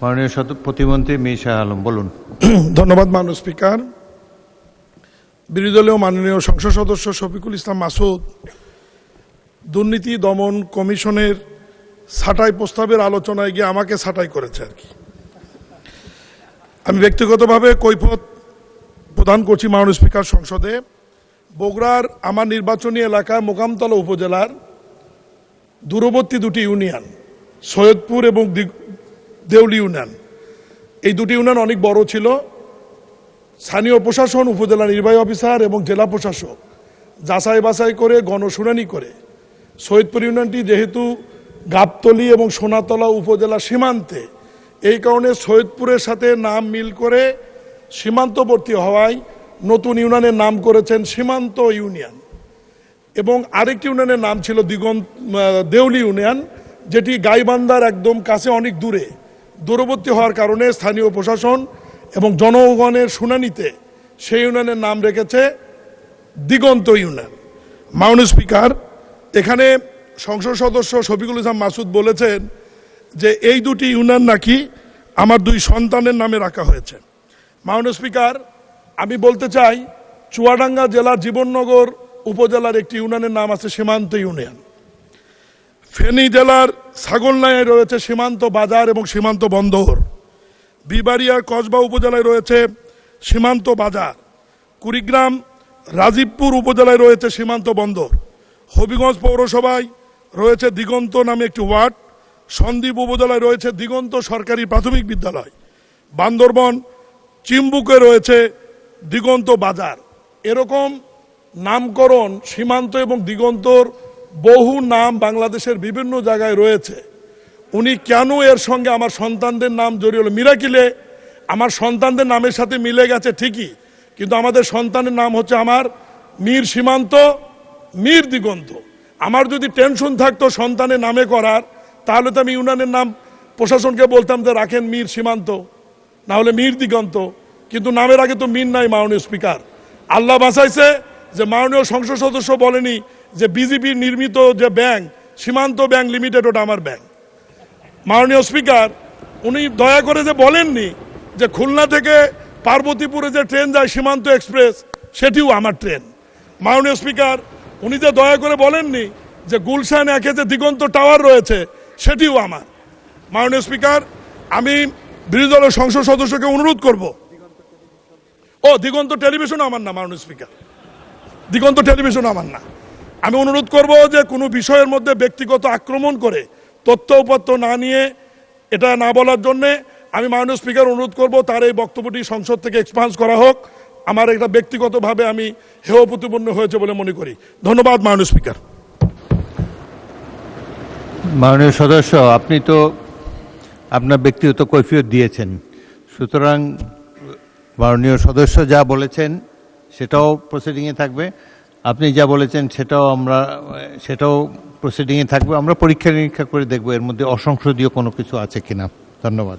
মাননীয় প্রতিমন্ত্রী মীর শাহ আলম, বলুন। ধন্যবাদ মাননীয় স্পিকার। বিরোধী দলীয় মাননীয় সংসদ সদস্য শফিকুল ইসলাম মাসুদ দুর্নীতি দমন কমিশনের ছাঁটাই প্রস্তাবের আলোচনায় গিয়ে আমাকে ছাঁটাই করেছে আর কি। আমি ব্যক্তিগতভাবে কৈফিয়ত প্রদান করছি মাননীয় স্পিকার সংসদে। বগুড়ার আমার নির্বাচনী এলাকা মোকামতলা উপজেলার দূরবর্তী দুটি ইউনিয়ন সৈয়দপুর এবং দেউলি ইউনিয়ন, এই দুটি ইউনিয়ন অনেক বড় ছিল। স্থানীয় প্রশাসন, উপজেলা নির্বাহী অফিসার এবং জেলা প্রশাসক যাচাই বাছাই করে গণশুনানি করে সৈয়দপুর ইউনিয়নটি যেহেতু গাবতলী এবং সোনাতলা উপজেলা সীমান্তে, এই কারণে সৈয়দপুরের সাথে নাম মিল করে সীমান্তবর্তী হওয়ায় নতুন ইউনিয়নের নাম করেছেন সীমান্ত ইউনিয়ন। এবং আরেকটি ইউনিয়নের নাম ছিল দেউলি ইউনিয়ন, যেটি গাইবান্ধার একদম কাছে অনেক দূরবর্তী হওয়ার কারণে স্থানীয় প্রশাসন এবং জনগণের শুনানিতে সেই ইউনিয়নের নাম রেখেছে দিগন্ত ইউনিয়ন। মাননীয় স্পিকার, এখানে সংসদ সদস্য শফিকুল ইসলাম মাসুদ বলেছেন যে এই দুটি ইউনিয়ন নাকি আমার দুই সন্তানের নামে রাখা হয়েছে। মাননীয় স্পিকার, আমি বলতে চাই চুয়াডাঙ্গা জেলার জীবননগর উপজেলার একটি ইউনিয়নের নাম আছে সীমান্ত ইউনিয়ন। ফেনী জেলার ছাগলনাইয়ায় রয়েছে সীমান্ত বাজার এবং সীমান্ত বন্দর। বিবাড়িয়ার কসবা উপজেলায় রয়েছে সীমান্ত বাজার। কুড়িগ্রাম রাজীবপুর উপজেলায় রয়েছে সীমান্ত বন্দর। হবিগঞ্জ পৌরসভায় রয়েছে দিগন্ত নামে একটি ওয়ার্ড। সন্দ্বীপ উপজেলায় রয়েছে দিগন্ত সরকারি প্রাথমিক বিদ্যালয়। বান্দরবন চিম্বুকে রয়েছে দিগন্ত বাজার। এরকম নামকরণ সীমান্ত এবং দিগন্তর বহু নাম বাংলাদেশের বিভিন্ন জায়গায় রয়েছে। উনি কেন এর সঙ্গে আমার সন্তানদের নাম জড়িয়ে হলো? মিরাকিলে আমার সন্তানদের নামের সাথে মিলে গেছে ঠিকই, কিন্তু আমাদের সন্তানের নাম হচ্ছে আমার মীর সীমান্ত, মীর দিগন্ত। আমার যদি টেনশন থাকতো সন্তানের নামে করার, তাহলে তো আমি ইউনিয়নের নাম প্রশাসনকে বলতাম যে রাখেন মীর সীমান্ত, না হলে মীর দিগন্ত। কিন্তু নামের আগে তো মীর নাই। মাননীয় স্পিকার, আল্লাহ বাঁচাইছে যে মাননীয় সংসদ সদস্য বলেনি যে বিজেপির নির্মিত যে ব্যাংক সীমান্ত ব্যাংক লিমিটেড ওটা আমার ব্যাংক। মাননীয় স্পিকার, উনি দয়া করে যে বলেননি যে খুলনা থেকে পার্বতীপুরে যে ট্রেন যায় সীমান্ত এক্সপ্রেস, সেটিও আমার ট্রেন। মাননীয় স্পিকার, উনি যে দয়া করে বলেননি যে গুলশান একে যে দিগন্ত টাওয়ার রয়েছে, সেটিও আমার। মাননীয় স্পিকার, আমি বিরোধী দলের সংসদ সদস্যকে অনুরোধ করব, দিগন্ত টেলিভিশন আমার না। মাননীয় স্পিকার, দিগন্ত টেলিভিশন আমার না। আমি অনুরোধ করব যে কোনো বিষয়ের মধ্যে ব্যক্তিগত আক্রমণ করে তথ্য উপাত্ত না নিয়ে এটা না বলার জন্যে আমি মাননীয় স্পিকার অনুরোধ করব তার এই বক্তব্যটি সংসদ থেকে এক্সপান্স করা হোক। আমার এটা ব্যক্তিগতভাবে আমি হেয় প্রতিপন্ন হয়েছে বলে মনে করি। ধন্যবাদ মাননীয় স্পিকার। মাননীয় সদস্য, আপনি তো আপনার ব্যক্তিগত কৈফিয়ত দিয়েছেন, সুতরাং মাননীয় সদস্য যা বলেছেন সেটাও প্রসিডিংয়ে থাকবে। আপনি যা বলেছেন সেটাও প্রসিডিংয়ে থাকবে। আমরা পরীক্ষা নিরীক্ষা করে দেখব এর মধ্যে অসংসদীয় কোনো কিছু আছে কিনা। ধন্যবাদ।